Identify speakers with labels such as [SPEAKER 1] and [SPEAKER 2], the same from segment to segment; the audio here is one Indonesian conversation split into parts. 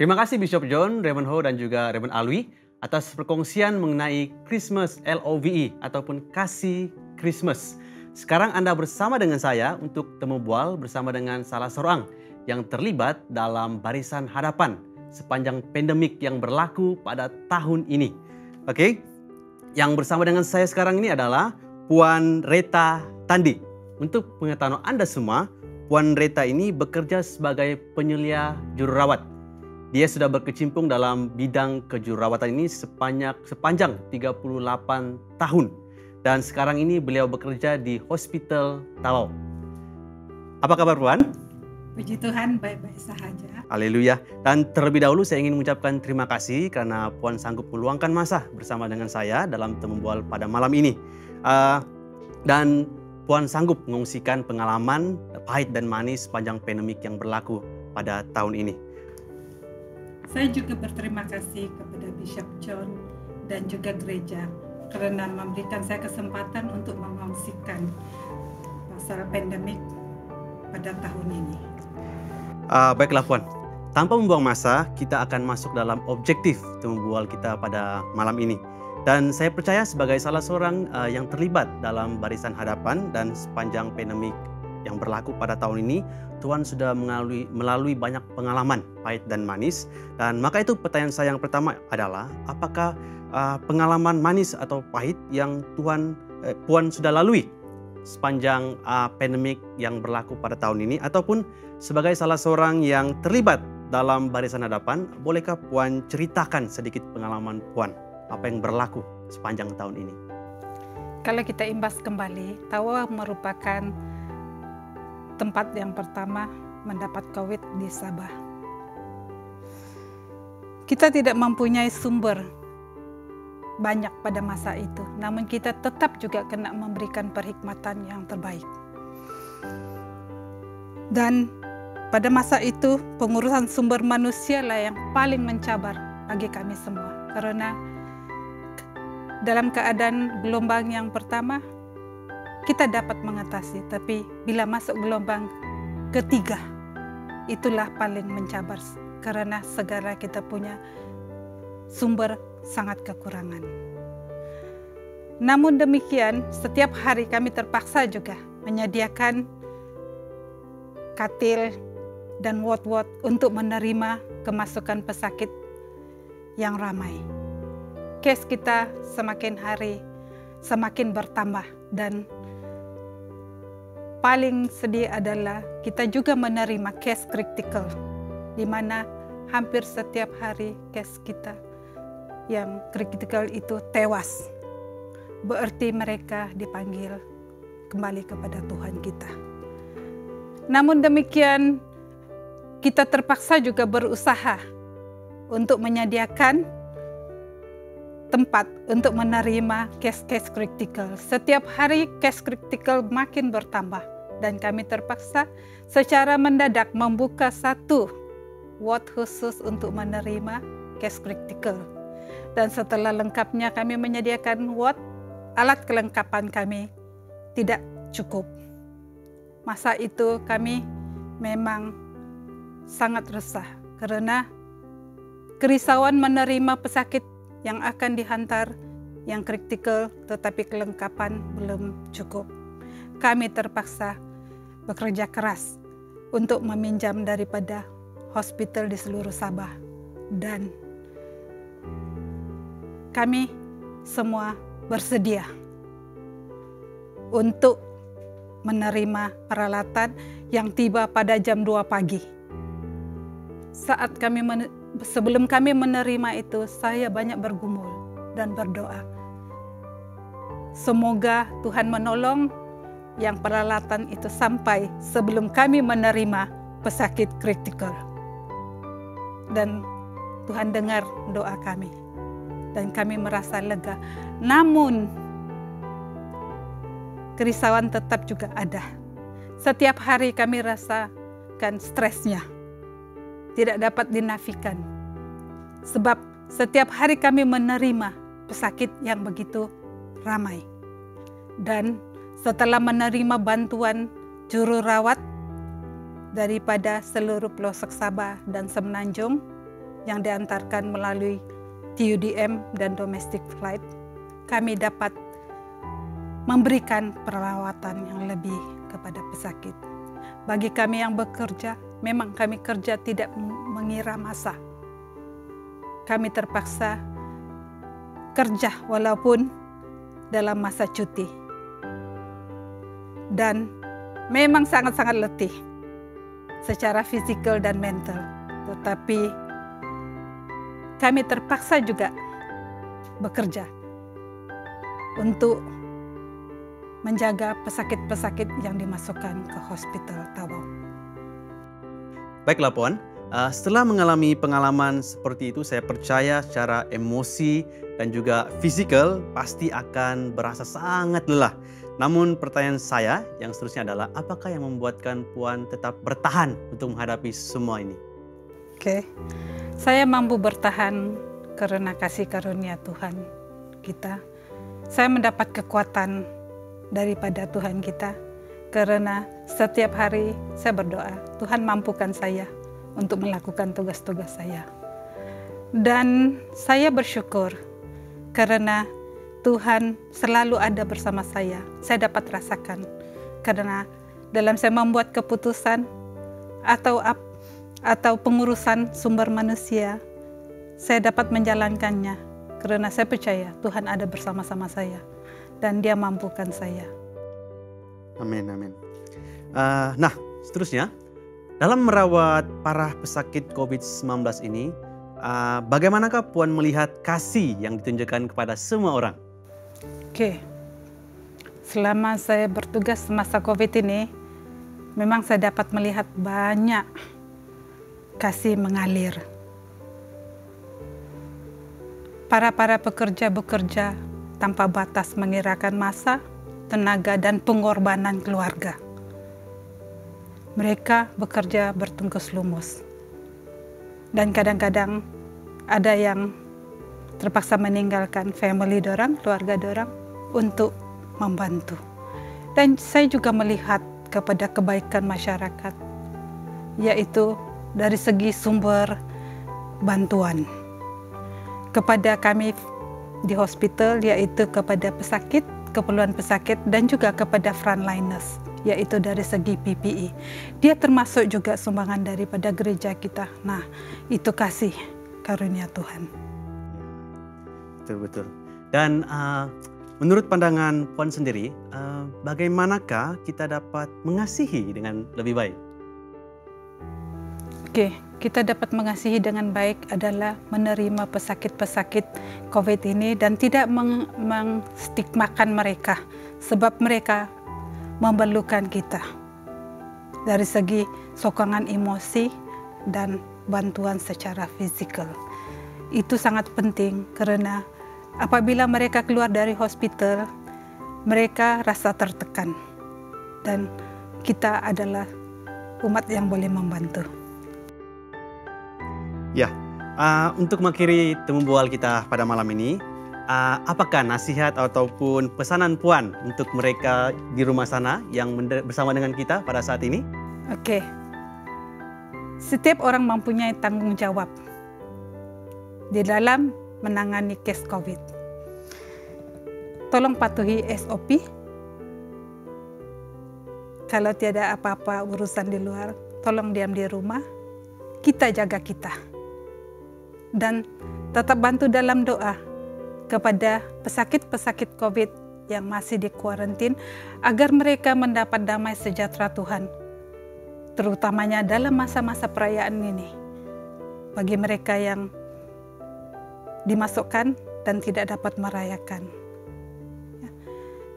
[SPEAKER 1] Terima kasih Bishop John, Reverend Ho, dan juga Reverend Alwi atas perkongsian mengenai Christmas LOVE ataupun Kasih Christmas. Sekarang Anda bersama dengan saya untuk temu bual bersama dengan salah seorang yang terlibat dalam barisan hadapan sepanjang pandemik yang berlaku pada tahun ini. Oke, yang bersama dengan saya sekarang ini adalah Puan Reta Tandi. Untuk pengetahuan Anda semua, Puan Reta ini bekerja sebagai penyelia jururawat. Dia sudah berkecimpung dalam bidang kejururawatan ini sepanjang 38 tahun. Dan sekarang ini beliau bekerja di Hospital Tawau. Apa kabar Puan?
[SPEAKER 2] Puji Tuhan, baik-baik sahaja.
[SPEAKER 1] Haleluya. Dan terlebih dahulu saya ingin mengucapkan terima kasih karena Puan sanggup meluangkan masa bersama dengan saya dalam temu bual pada malam ini. Dan Puan sanggup mengungsikan pengalaman pahit dan manis sepanjang pandemik yang berlaku pada tahun ini.
[SPEAKER 2] Saya juga berterima kasih kepada Bishop John dan juga gereja karena memberikan saya kesempatan untuk mengungsikan masalah pandemik pada tahun ini.
[SPEAKER 1] Baiklah Puan, tanpa membuang masa kita akan masuk dalam objektif temu bual kita pada malam ini. Dan saya percaya sebagai salah seorang yang terlibat dalam barisan hadapan dan sepanjang pandemik yang berlaku pada tahun ini, Tuhan sudah melalui banyak pengalaman pahit dan manis. Dan maka itu pertanyaan saya yang pertama adalah, apakah pengalaman manis atau pahit yang Puan sudah lalui sepanjang pandemik yang berlaku pada tahun ini, ataupun sebagai salah seorang yang terlibat dalam barisan hadapan, bolehkah Puan ceritakan sedikit pengalaman Puan, apa yang berlaku sepanjang tahun ini?
[SPEAKER 2] Kalau kita imbas kembali, Tawau merupakan tempat yang pertama mendapat COVID di Sabah. Kita tidak mempunyai sumber banyak pada masa itu, namun kita tetap juga kena memberikan perhikmatan yang terbaik. Dan pada masa itu pengurusan sumber manusia lah yang paling mencabar bagi kami semua, karena dalam keadaan gelombang yang pertama kita dapat mengatasi, tapi bila masuk gelombang ketiga, itulah paling mencabar karena segala kita punya sumber sangat kekurangan. Namun demikian, setiap hari kami terpaksa juga menyediakan katil dan ward-ward untuk menerima kemasukan pesakit yang ramai. Kes kita semakin hari semakin bertambah, dan paling sedih adalah kita juga menerima case critical, di mana hampir setiap hari case kita yang critical itu tewas. Berarti mereka dipanggil kembali kepada Tuhan kita. Namun demikian, kita terpaksa juga berusaha untuk menyediakan tempat untuk menerima case-case critical. Setiap hari case critical makin bertambah, dan kami terpaksa secara mendadak membuka satu ward khusus untuk menerima case critical. Dan setelah lengkapnya kami menyediakan ward, alat kelengkapan kami tidak cukup. Masa itu kami memang sangat resah karena kerisauan menerima pesakit yang akan dihantar yang kritikal, tetapi kelengkapan belum cukup. Kami terpaksa bekerja keras untuk meminjam daripada hospital di seluruh Sabah, dan kami semua bersedia untuk menerima peralatan yang tiba pada jam 2 pagi. Sebelum kami menerima itu, saya banyak bergumul dan berdoa. Semoga Tuhan menolong yang peralatan itu sampai sebelum kami menerima pesakit kritikal. Dan Tuhan dengar doa kami, dan kami merasa lega. Namun kerisauan tetap juga ada. Setiap hari kami rasakan stresnya tidak dapat dinafikan, sebab setiap hari kami menerima pesakit yang begitu ramai. Dan setelah menerima bantuan juru rawat daripada seluruh pelosok Sabah dan Semenanjung, yang diantarkan melalui TUDM dan domestic flight, kami dapat memberikan perawatan yang lebih kepada pesakit. Bagi kami yang bekerja, memang kami kerja tidak mengira masa. Kami terpaksa kerja walaupun dalam masa cuti. Dan memang sangat-sangat letih secara fisikal dan mental. Tetapi kami terpaksa juga bekerja untuk menjaga pesakit-pesakit yang dimasukkan ke hospital Tawau.
[SPEAKER 1] Baiklah Puan, setelah mengalami pengalaman seperti itu, saya percaya secara emosi dan juga fisikal pasti akan berasa sangat lelah. Namun pertanyaan saya yang seterusnya adalah, apakah yang membuatkan Puan tetap bertahan untuk menghadapi semua ini?
[SPEAKER 2] Oke, saya mampu bertahan karena kasih karunia Tuhan kita. Saya mendapat kekuatan daripada Tuhan kita, karena setiap hari saya berdoa, Tuhan mampukan saya untuk melakukan tugas-tugas saya. Dan saya bersyukur karena Tuhan selalu ada bersama saya. Saya dapat rasakan karena dalam saya membuat keputusan atau pengurusan sumber manusia, saya dapat menjalankannya karena saya percaya Tuhan ada bersama-sama saya dan Dia mampukan saya.
[SPEAKER 1] Amin, amin. Nah, seterusnya, dalam merawat para pesakit COVID-19 ini, bagaimanakah Puan melihat kasih yang ditunjukkan kepada semua orang?
[SPEAKER 2] Oke, selama saya bertugas semasa COVID ini, memang saya dapat melihat banyak kasih mengalir. Para pekerja bekerja tanpa batas mengirakan masa, tenaga, dan pengorbanan keluarga. Mereka bekerja bertungkus lumus. Dan kadang-kadang ada yang terpaksa meninggalkan family dorang, keluarga dorang, untuk membantu. Dan saya juga melihat kepada kebaikan masyarakat, yaitu dari segi sumber bantuan kepada kami di hospital, yaitu kepada pesakit, keperluan pesakit, dan juga kepada frontliners, yaitu dari segi PPE. Dia termasuk juga sumbangan daripada gereja kita. Nah, itu kasih karunia Tuhan.
[SPEAKER 1] Betul-betul. Dan menurut pandangan Puan sendiri, bagaimanakah kita dapat mengasihi dengan lebih baik?
[SPEAKER 2] Oke, kita dapat mengasihi dengan baik adalah menerima pesakit-pesakit COVID ini dan tidak mengstigmakan mereka, sebab mereka memerlukan kita dari segi sokongan emosi dan bantuan secara fisikal. Itu sangat penting karena apabila mereka keluar dari hospital, mereka rasa tertekan dan kita adalah umat yang boleh membantu.
[SPEAKER 1] Ya, untuk mengakhiri temu bual kita pada malam ini, apakah nasihat ataupun pesanan Puan untuk mereka di rumah sana yang bersama dengan kita pada saat ini?
[SPEAKER 2] Oke, setiap orang mempunyai tanggung jawab di dalam menangani kes COVID. Tolong patuhi SOP. Kalau tiada apa-apa urusan di luar, tolong diam di rumah. Kita jaga kita. Dan tetap bantu dalam doa kepada pesakit-pesakit COVID yang masih di kuarantin agar mereka mendapat damai sejahtera Tuhan, terutamanya dalam masa-masa perayaan ini. Bagi mereka yang dimasukkan dan tidak dapat merayakan.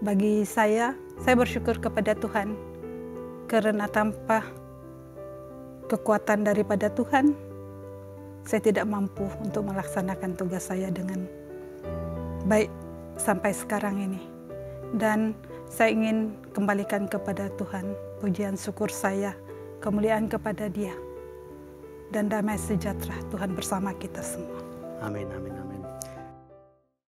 [SPEAKER 2] Bagi saya bersyukur kepada Tuhan karena tanpa kekuatan daripada Tuhan, saya tidak mampu untuk melaksanakan tugas saya dengan baik sampai sekarang ini. Dan saya ingin kembalikan kepada Tuhan pujian syukur saya, kemuliaan kepada Dia, dan damai sejahtera Tuhan bersama kita semua.
[SPEAKER 1] Amin, amin, amin.